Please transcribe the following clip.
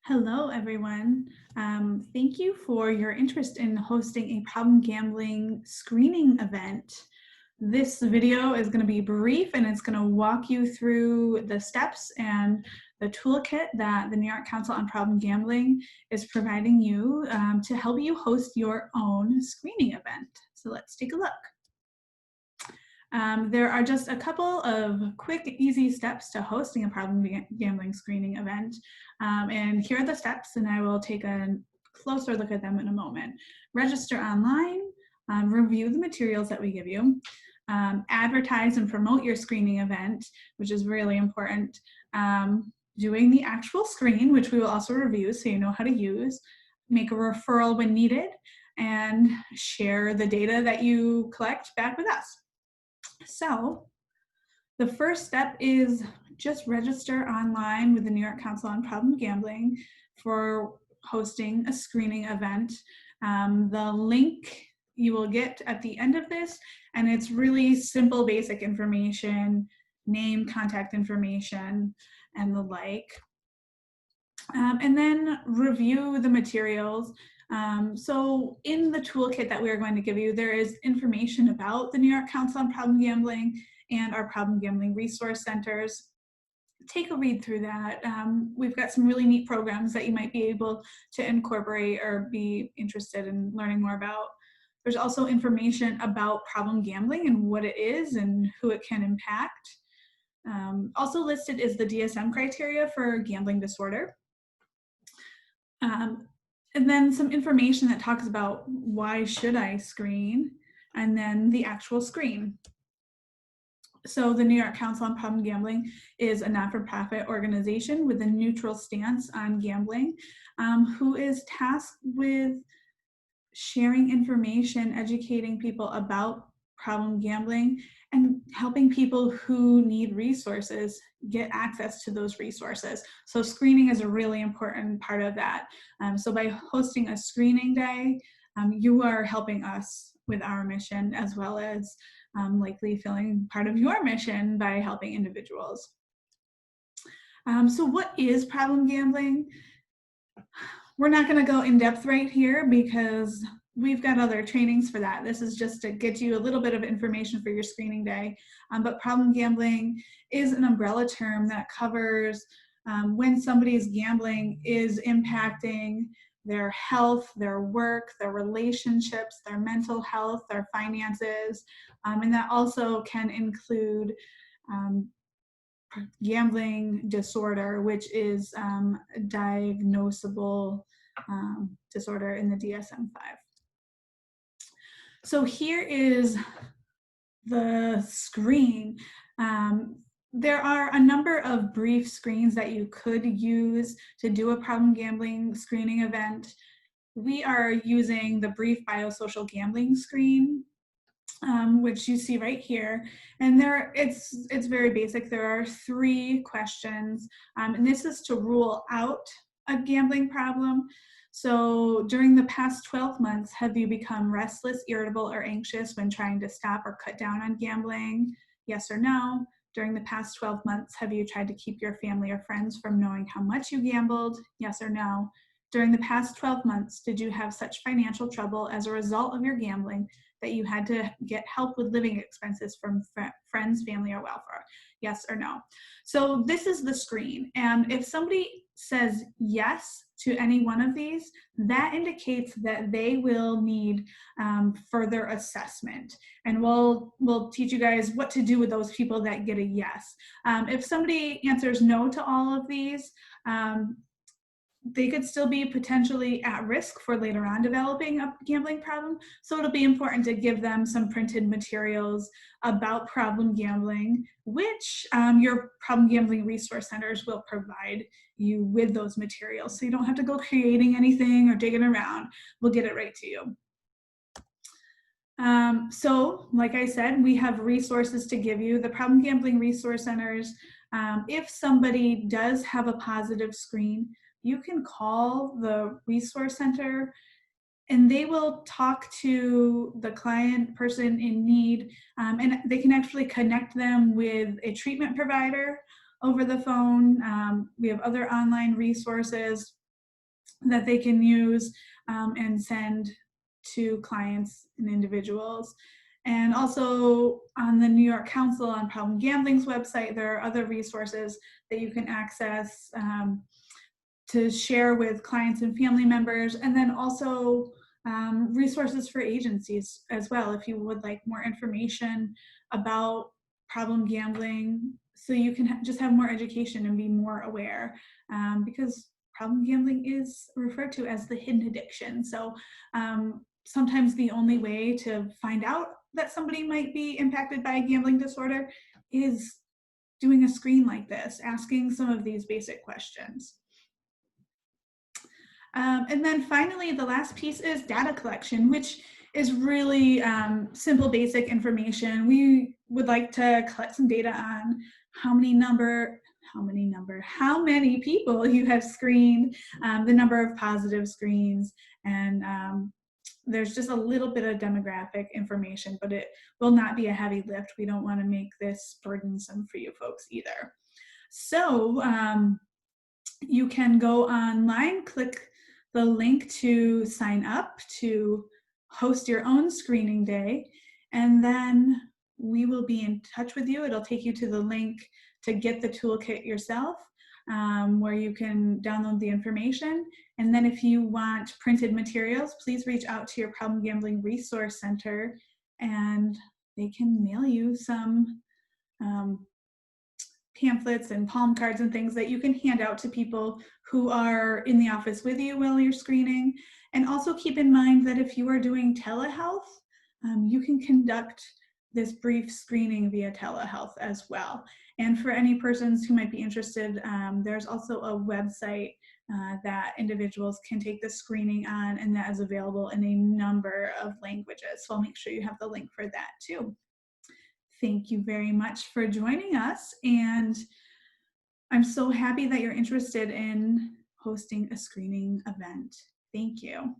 Hello, everyone. Thank you for your interest in hosting a problem gambling screening event. This video is going to be brief and it's going to walk you through the steps and the toolkit that the New York Council on Problem Gambling is providing you to help you host your own screening event. So let's take a look. There are just a couple of quick, easy steps to hosting a problem gambling screening event. And here are the steps, and I will take a closer look at them in a moment. Register online, review the materials that we give you, advertise and promote your screening event, which is really important, doing the actual screen, which we will also review so you know how to use, make a referral when needed, and share the data that you collect back with us. So the first step is just register online with the New York Council on Problem Gambling for hosting a screening event. The link you will get at the end of this, and it's really simple, basic information, name, contact information, and the like. And then review the materials. So in the toolkit that we are going to give you, there is information about the New York Council on Problem Gambling and our problem gambling resource centers. Take a read through that. We've got some really neat programs that you might be able to incorporate or be interested in learning more about. There's also information about problem gambling and what it is and who it can impact. Also listed is the DSM criteria for gambling disorder. And then some information that talks about why should I screen, and then the actual screen. So the New York Council on Problem Gambling is a not-for-profit organization with a neutral stance on gambling, who is tasked with sharing information, educating people about problem gambling, and helping people who need resources get access to those resources. So screening is a really important part of that. So by hosting a screening day, you are helping us with our mission, as well as likely filling part of your mission by helping individuals. So what is problem gambling? We're not going to go in depth right here because we've got other trainings for that. This is just to get you a little bit of information for your screening day. But problem gambling is an umbrella term that covers when somebody's gambling is impacting their health, their work, their relationships, their mental health, their finances, and that also can include gambling disorder, which is a diagnosable disorder in the DSM-5. So here is the screen. There are a number of brief screens that you could use to do a problem gambling screening event. We are using the brief biosocial gambling screen, which you see right here. And it's very basic. There are 3 questions, and this is to rule out a gambling problem. So during the past 12 months, have you become restless, irritable, or anxious when trying to stop or cut down on gambling? Yes or no. During the past 12 months, have you tried to keep your family or friends from knowing how much you gambled? Yes or no. During the past 12 months, did you have such financial trouble as a result of your gambling that you had to get help with living expenses from friends, family, or welfare? Yes or no. So this is the screen. And if somebody says yes to any one of these, that indicates that they will need further assessment. And we'll teach you guys what to do with those people that get a yes. If somebody answers no to all of these, they could still be potentially at risk for later on developing a gambling problem. So it'll be important to give them some printed materials about problem gambling, which your problem gambling resource centers will provide you with those materials. So you don't have to go creating anything or digging around. We'll get it right to you. So like I said, we have resources to give you. The problem gambling resource centers, if somebody does have a positive screen, you can call the resource center and they will talk to the client person in need, and they can actually connect them with a treatment provider over the phone. We have other online resources that they can use and send to clients and individuals. And also on the New York Council on Problem Gambling's website, there are other resources that you can access to share with clients and family members, and then also resources for agencies as well if you would like more information about problem gambling, so you can just have more education and be more aware, because problem gambling is referred to as the hidden addiction. So sometimes the only way to find out that somebody might be impacted by a gambling disorder is doing a screen like this, asking some of these basic questions. And then finally, the last piece is data collection, which is really simple, basic information. We would like to collect some data on how many people you have screened, the number of positive screens, and there's just a little bit of demographic information, but it will not be a heavy lift. We don't want to make this burdensome for you folks either. So you can go online, click the link to sign up to host your own screening day, and then we will be in touch with you. It'll take you to the link to get the toolkit yourself, where you can download the information. And then if you want printed materials, please reach out to your Problem Gambling Resource Center and they can mail you some pamphlets and palm cards and things that you can hand out to people who are in the office with you while you're screening. And also keep in mind that if you are doing telehealth, you can conduct this brief screening via telehealth as well. And for any persons who might be interested, there's also a website that individuals can take the screening on, and that is available in a number of languages. So I'll make sure you have the link for that too. Thank you very much for joining us, and I'm so happy that you're interested in hosting a screening event. Thank you.